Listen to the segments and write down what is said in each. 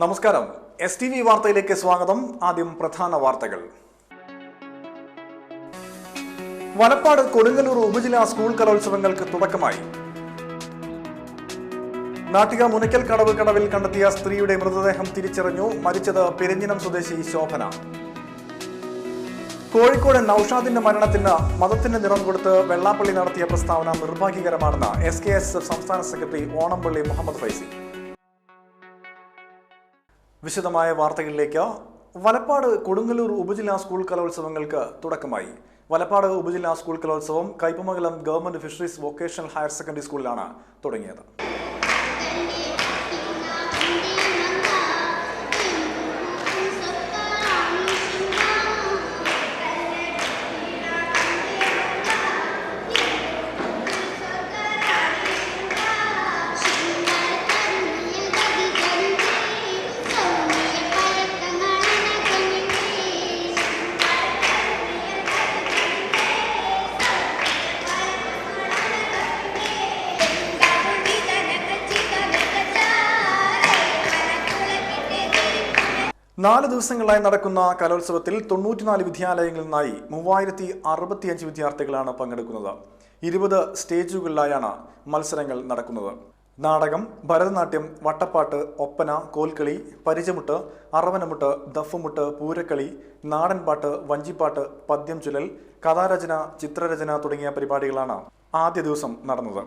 നമസ്കാരം. STV വാർത്തയിലേക്ക് സ്വാഗതം. ആദ്യം പ്രധാന വാർത്തകൾ. വലപ്പാട് കൊടുങ്ങല്ലൂർ ഉപജില്ലാ സ്കൂൾ കലോത്സവങ്ങൾക്ക് തുടക്കമായി. നാട്ടിക മുനക്കൽ കടവ് കടവിൽ കണ്ടെത്തിയ സ്ത്രീയുടെ മൃതദേഹം തിരിച്ചറിഞ്ഞു. മരിച്ചത് പെരിഞ്ഞിനം സ്വദേശി ശോഭന. കോഴിക്കോട് നൌഷാദിന്റെ മരണത്തിന് മതത്തിന്റെ നിറം കൊടുത്ത് വെള്ളാപ്പള്ളി നടത്തിയ പ്രസ്താവന നിർഭാഗ്യകരമാണെന്ന് SKSF സംസ്ഥാന സെക്രട്ടറി ഓണംപള്ളി മുഹമ്മദ് ഫൈസി. വിശദമായ വാർത്തകളിലേക്ക്. വലപ്പാട് കൊടുങ്ങല്ലൂർ ഉപജില്ലാ സ്കൂൾ കലോത്സവങ്ങൾക്ക് തുടക്കമായി. വലപ്പാട് ഉപജില്ലാ സ്കൂൾ കലോത്സവം Kaipamangalam government fisheries vocational higher secondary സ്കൂളിലാണ് തുടങ്ങിയത്. നാല് ദിവസങ്ങളായി നടക്കുന്ന കലോത്സവത്തിൽ 94 വിദ്യാലയങ്ങളിൽ നിന്നായി 3065 വിദ്യാർത്ഥികളാണ് പങ്കെടുക്കുന്നത്. 20 സ്റ്റേജുകളിലായാണ് മത്സരങ്ങൾ നടക്കുന്നത്. നാടകം, ഭരതനാട്യം, വട്ടപ്പാട്ട്, ഒപ്പന, കോൽക്കളി, പരിചമുട്ട്, അറവനമുട്ട്, ദഫുമുട്ട്, പൂരക്കളി, നാടൻപാട്ട്, വഞ്ചിപ്പാട്ട്, പദ്യം ചൊല്ലൽ, കഥാരചന, ചിത്രരചന തുടങ്ങിയ പരിപാടികളാണ് ആദ്യ ദിവസം നടന്നത്.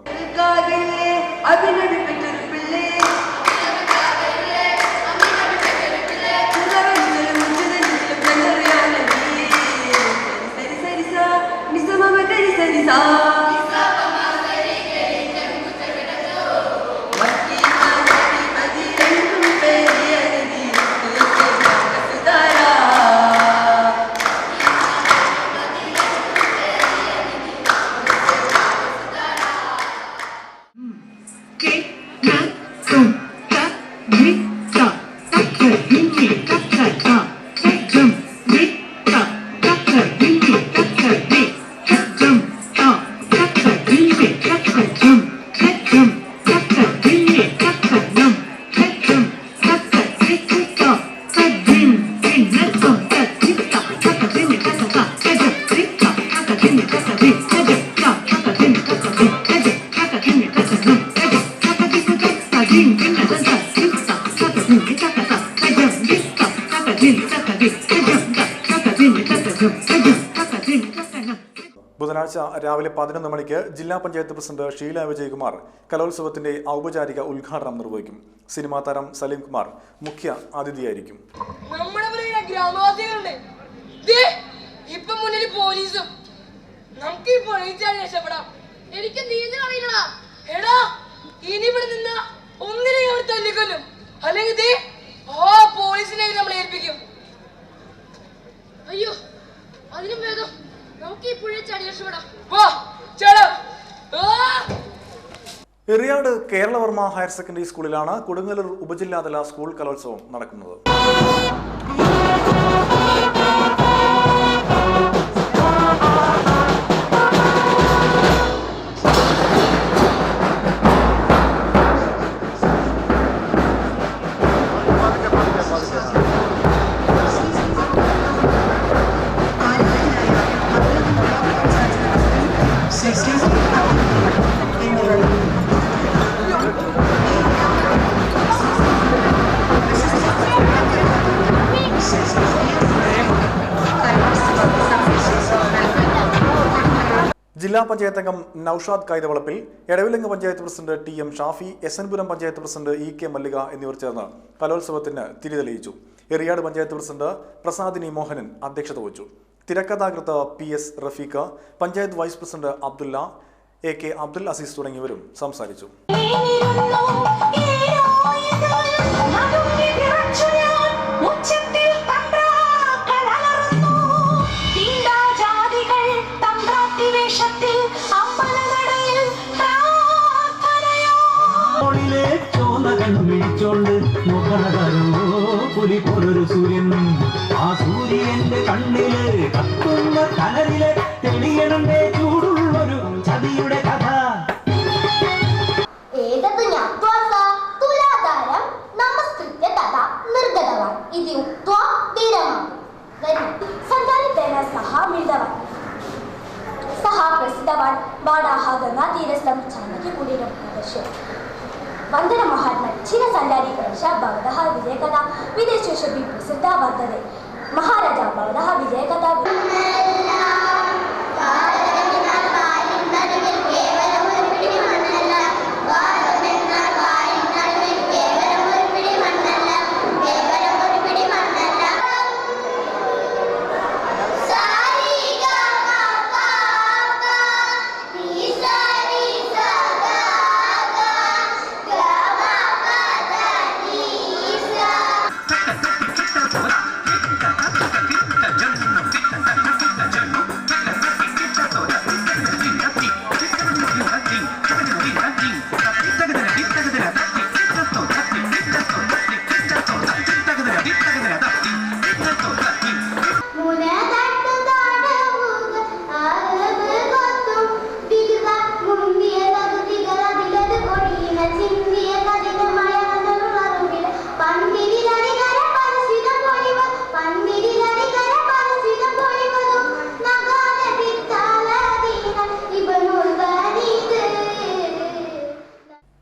ബുധനാഴ്ച രാവിലെ 11 മണിക്ക് ജില്ലാ പഞ്ചായത്ത് പ്രസിഡന്റ് ഷീല വിജയകുമാർ കലോത്സവത്തിന്റെ ഔപചാരിക ഉദ്ഘാടനം നിർവഹിക്കും. സിനിമാ താരം സലീം കുമാർ മുഖ്യ അതിഥിയായിരിക്കും. അയ്യോ, അതിനും വേഗം എറിയാട് കേരളവർമ്മ ഹയർ സെക്കൻഡറി സ്കൂളിലാണ് കൊടുങ്ങല്ലൂർ ഉപജില്ലാതല സ്കൂൾ കലോത്സവം നടക്കുന്നത്. ജില്ലാ പഞ്ചായത്ത് അംഗം നൌഷാദ് കൈതവളപ്പിൽ, എടവിലങ്ങ് പഞ്ചായത്ത് പ്രസിഡന്റ് TM ഷാഫി, SN-പുരം പഞ്ചായത്ത് പ്രസിഡന്റ് EK മല്ലിക എന്നിവർ ചേർന്ന് കലോത്സവത്തിന് തിരിതെളിയിച്ചു. എറിയാട് പഞ്ചായത്ത് പ്രസിഡന്റ് പ്രസാദിനി മോഹനൻ അധ്യക്ഷത വഹിച്ചു. തിരക്കഥാകൃത്ത് PS Rafeeqa, panchayat vice president Abdulla, AK Abdul Azeez തുടങ്ങിയവരും സംസാരിച്ചു. പുലി പോലൊരു സൂര്യൻ, ആ സൂര്യന്റെ കണ്ണില് കത്തുന്ന കനലില് തെളിയണന്റെ ചൂടുള്ളൊരു ചതിയുടെ കഥ. ഏതത് वीरम प्रदर्शन वंदन महात्मा चीन संदारी गणेशा भवतः विजयकथा विदेशेषु प्रसिद्धा वर्तते महाराजा भवतः विजयकथा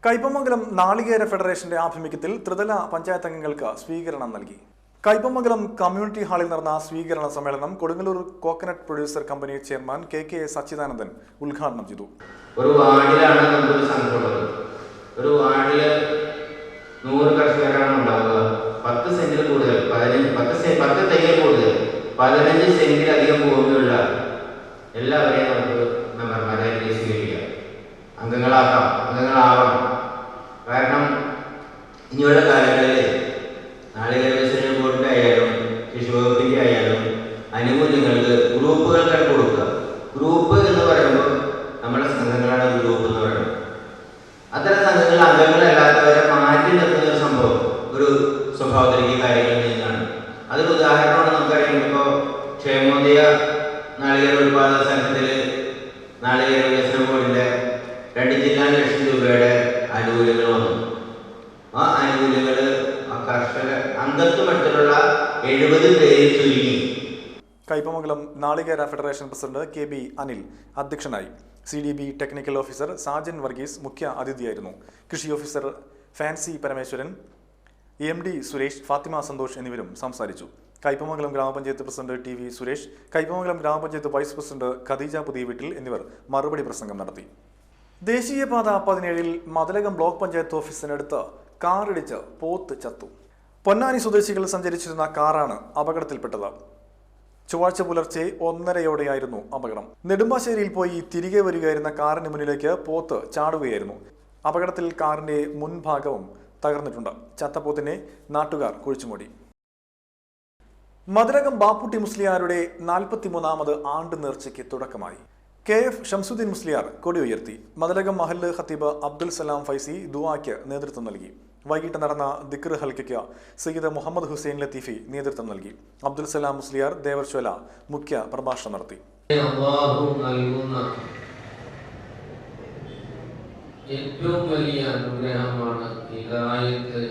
കയ്പമംഗലം നാളികേര ഫെഡറേഷന്റെ ആഭിമുഖ്യത്തിൽ ത്രിതല പഞ്ചായത്ത് അംഗങ്ങൾക്ക് സ്വീകരണം നൽകി. കയ്പമംഗലം കമ്മ്യൂണിറ്റി ഹാളിൽ നടന്ന സ്വീകരണ സമ്മേളനം Kodungallur coconut producer company chairman K Sachidanandan ഉദ്ഘാടനം ചെയ്തു. ഒരു വാർഡിലാണ് നമുക്കൊരു സംഘമുള്ളത്. ഒരു വാർഡില് 100 കർഷകരാണ് ഉണ്ടാവുക. 10 സെന്റിൽ കൂടുതൽ 10 തൈകൾ കൂടുതൽ 15 സെന്റിലധികം ഭൂമിയുള്ള എല്ലാവരെയും നമുക്ക് മെമ്പർമാരായി സ്വീകരിക്കാം, അംഗങ്ങളാവണം. കാരണം ഇനിയുള്ള കാലങ്ങളിൽ നാളികേര വികസന ബോർഡിൻ്റെ ആയാലും കൃഷി വകുപ്പിൻ്റെ ആയാലും ആനുകൂല്യങ്ങൾക്ക് ഗ്രൂപ്പുകൾക്കാണ് കൊടുക്കുക. ഗ്രൂപ്പ് എന്ന് പറയുമ്പോൾ നമ്മുടെ സംഘങ്ങളാണ് ഗ്രൂപ്പ് എന്ന് പറയുന്നത്. അത്തരം സംഘങ്ങളിൽ അംഗങ്ങളല്ലാത്തവരെ മാറ്റി നിർത്തുന്ന ഒരു സംഭവം ഒരു സ്വഭാവത്തിലേക്ക് കാര്യങ്ങളിൽ നിന്നാണ്. അതൊരു ഉദാഹരണമാണ് നമുക്കറിയാം. ഇപ്പോൾ ക്ഷേമോദയ നാളികേര ഉൽപാദന സംഘത്തിൽ നാളികേര വികസന ബോർഡിൻ്റെ 2 ലക്ഷം രൂപയുടെ ആനുകൂല്യങ്ങൾ വന്നു. ആ ആനുകൂല്യങ്ങൾ ആ കർഷക അംഗത്വമട്ടിലുള്ള 70 പേര് ചുരുങ്ങി. കയ്പമംഗലം നാളികേര ഫെഡറേഷൻ പ്രസിഡന്റ് KB അനിൽ അധ്യക്ഷനായി. CDB technical officer Sajan Varghese മുഖ്യ അതിഥിയായിരുന്നു. കൃഷി officer Fancy Parameswaran, MD Suresh, Fathima Santhosh എന്നിവരും സംസാരിച്ചു. കയ്പമംഗലം ഗ്രാമപഞ്ചായത്ത് പ്രസിഡന്റ് TV സുരേഷ്, കയ്പമംഗലം ഗ്രാമപഞ്ചായത്ത് വൈസ് പ്രസിഡന്റ് ഖദീജ പുതിയവീട്ടിൽ എന്നിവർ മറുപടി പ്രസംഗം നടത്തി. ദേശീയപാത 17 മതിലകം ബ്ലോക്ക് പഞ്ചായത്ത് ഓഫീസിനടുത്ത് കാറിടിച്ച് പോത്ത് ചത്തു. പൊന്നാനി സ്വദേശികൾ സഞ്ചരിച്ചിരുന്ന കാറാണ് അപകടത്തിൽപ്പെട്ടത്. ചൊവ്വാഴ്ച പുലർച്ചെ 1:30 അപകടം. നെടുമ്പാശ്ശേരിയിൽ പോയി തിരികെ വരികയായിരുന്ന കാറിന് മുന്നിലേക്ക് പോത്ത് ചാടുകയായിരുന്നു. അപകടത്തിൽ കാറിന്റെ മുൻഭാഗവും തകർന്നിട്ടുണ്ട്. ചത്തപ്പോത്തിനെ നാട്ടുകാർ കുഴിച്ചുമൂടി. മതിലകം ബാപ്പുട്ടി മുസ്ലിയാരുടെ 43ാമത് ആണ്ട് നേർച്ചയ്ക്ക് തുടക്കമായി. KF ഷംസുദ്ദീൻ മുസ്ലിയാർ കൊടി ഉയർത്തി. മതിലകം മഹല്ല് ഖത്തീബ് അബ്ദുൽ സലാം ഫൈസി ദുആയ്ക്ക് നേതൃത്വം നൽകി. വൈകിട്ട് നടന്ന ദിക്ർ ഹൽക്കയ്ക്ക് സയ്യിദ് മുഹമ്മദ് ഹുസൈൻ ലത്തീഫി നേതൃത്വം നൽകി. അബ്ദുൽ സലാം മുസ്ലിയാർ ദേവർശ്വല മുഖ്യ പ്രഭാഷണം നടത്തി. ഏറ്റവും വലിയ അനുഗ്രഹമാണ് ഹിദായത്ത്.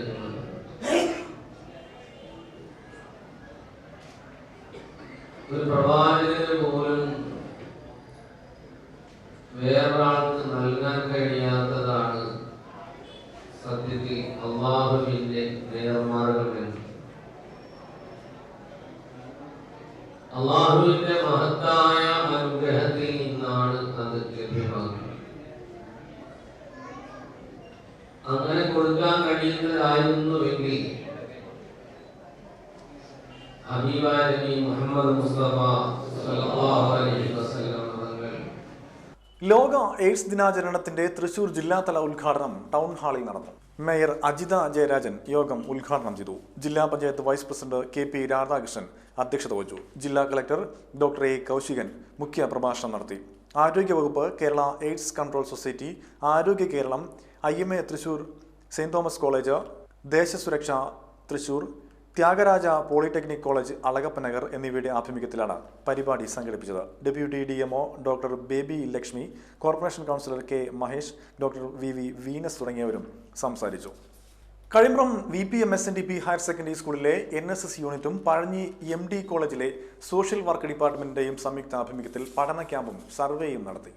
ഒരു പ്രവാചകന് പോലും വേറൊരാൾക്ക് നൽകാൻ കഴിയാത്തതാണ് സത്യത്തിൽ അള്ളാഹുവിന്റെ നേർമാർഗം എന്ന്. അള്ളാഹുവിന്റെ മഹത്തായ അനുഗ്രഹത്തിൽ നിന്നാണ് അത് ലഭ്യമാകുന്നത്. അങ്ങനെ കൊടുക്കാൻ കഴിയുന്നതായിരുന്നുവെങ്കിൽ ഹബീബായ നബി മുഹമ്മദ് മുസ്തഫ സല്ലല്ലാഹു അലൈഹി വസല്ലം ലോക എയ്ഡ്സ് ദിനാചരണത്തിന്റെ തൃശൂർ ജില്ലാതല ഉദ്ഘാടനം ടൗൺ ഹാളിൽ നടന്നു. മേയർ അജിത ജയരാജൻ യോഗം ഉദ്ഘാടനം ചെയ്തു. ജില്ലാ panchayat vice president KP Radhakrishnan അധ്യക്ഷത വഹിച്ചു. ജില്ലാ കളക്ടർ ഡോക്ടർ A കൗശികൻ മുഖ്യ പ്രഭാഷണം നടത്തി. ആരോഗ്യവകുപ്പ്, Kerala AIDS control society, Arogya Keralam, IMA Thrissur, Saint Thomas college, ദേശസുരക്ഷ തൃശൂർ, ത്യാഗരാജ പോളിടെക്നിക് കോളേജ് അളകപ്പനഗർ എന്നിവയുടെ ആഭിമുഖ്യത്തിലാണ് പരിപാടി സംഘടിപ്പിച്ചത്. Deputy DMO doctor Baby Lakshmi, corporation councillor K Mahesh, doctor VV Venus തുടങ്ങിയവരും സംസാരിച്ചു. Kazhimbram VPM SNDP higher secondary സ്കൂളിലെ NSS യൂണിറ്റും പഴഞ്ഞി MD കോളേജിലെ സോഷ്യൽ വർക്ക് ഡിപ്പാർട്ട്മെന്റിന്റെയും സംയുക്ത ആഭിമുഖ്യത്തിൽ പഠന ക്യാമ്പും സർവേയും നടത്തി.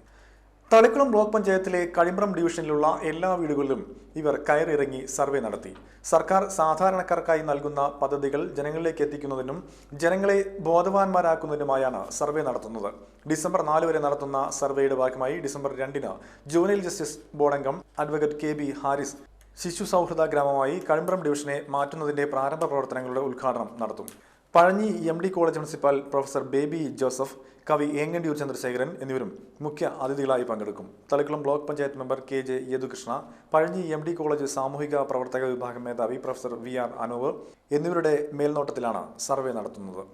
തളിക്കുളം ബ്ലോക്ക് പഞ്ചായത്തിലെ കഴിമ്പ്രം ഡിവിഷനിലുള്ള എല്ലാ വീടുകളിലും ഇവർ കയറിയിറങ്ങി സർവേ നടത്തി. സർക്കാർ സാധാരണക്കാർക്കായി നൽകുന്ന പദ്ധതികൾ ജനങ്ങളിലേക്ക് എത്തിക്കുന്നതിനും ജനങ്ങളെ ബോധവാന്മാരാക്കുന്നതിനുമായാണ് സർവേ നടത്തുന്നത്. ഡിസംബർ 4 വരെ നടത്തുന്ന സർവേയുടെ ഭാഗമായി ഡിസംബർ 2 ജുവനൈൽ ജസ്റ്റിസ് ബോർഡ് അംഗം അഡ്വക്കേറ്റ് KB ഹാരിസ് ശിശു സൗഹൃദ ഗ്രാമമായി കഴിമ്പ്രം ഡിവിഷനെ മാറ്റുന്നതിന്റെ പ്രാരംഭ പ്രവർത്തനങ്ങളുടെ ഉദ്ഘാടനം നടത്തും. Pazhanji MD college principal professor Baby Joseph, കവി ഏങ്ങണ്ടിയൂർ ചന്ദ്രശേഖരൻ എന്നിവരും മുഖ്യ അതിഥികളായി പങ്കെടുക്കും. Thalikulam block panchayat member KJ Yadukrishna, Pazhanji MD college സാമൂഹിക പ്രവർത്തക വിഭാഗം മേധാവി പ്രൊഫസർ VR അനൂപ് എന്നിവരുടെ മേൽനോട്ടത്തിലാണ് സർവേ നടത്തുന്നത്.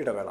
ഇടവേള.